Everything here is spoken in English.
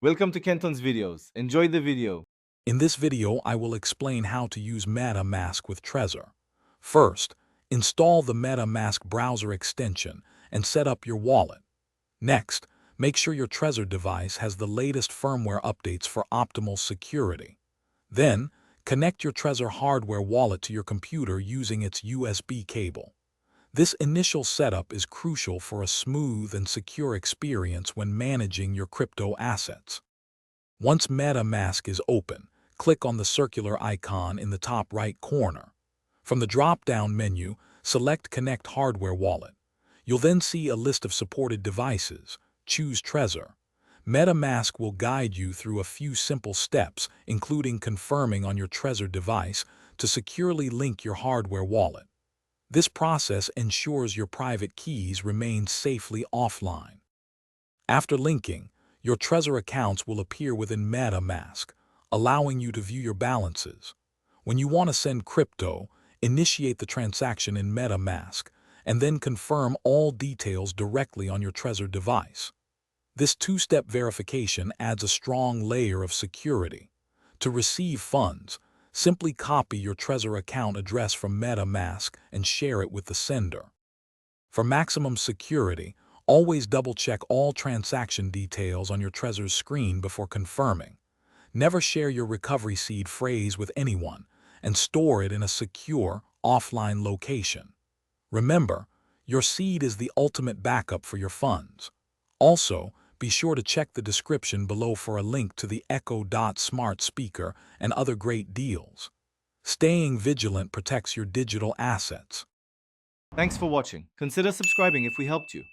Welcome to Kenton's videos. Enjoy the video. In this video, I will explain how to use MetaMask with Trezor. First, install the MetaMask browser extension and set up your wallet. Next, make sure your Trezor device has the latest firmware updates for optimal security. Then, connect your Trezor hardware wallet to your computer using its USB cable. This initial setup is crucial for a smooth and secure experience when managing your crypto assets. Once MetaMask is open, click on the circular icon in the top right corner. From the drop-down menu, select Connect Hardware Wallet. You'll then see a list of supported devices. Choose Trezor. MetaMask will guide you through a few simple steps, including confirming on your Trezor device to securely link your hardware wallet. This process ensures your private keys remain safely offline. After linking, your Trezor accounts will appear within MetaMask, allowing you to view your balances. When you want to send crypto, initiate the transaction in MetaMask, and then confirm all details directly on your Trezor device. This two-step verification adds a strong layer of security. To receive funds, simply copy your Trezor account address from MetaMask and share it with the sender. For maximum security, always double-check all transaction details on your Trezor screen before confirming. Never share your recovery seed phrase with anyone, and store it in a secure, offline location. Remember, your seed is the ultimate backup for your funds. Also, be sure to check the description below for a link to the Echo Dot smart speaker and other great deals. Staying vigilant protects your digital assets. Thanks for watching. Consider subscribing if we helped you.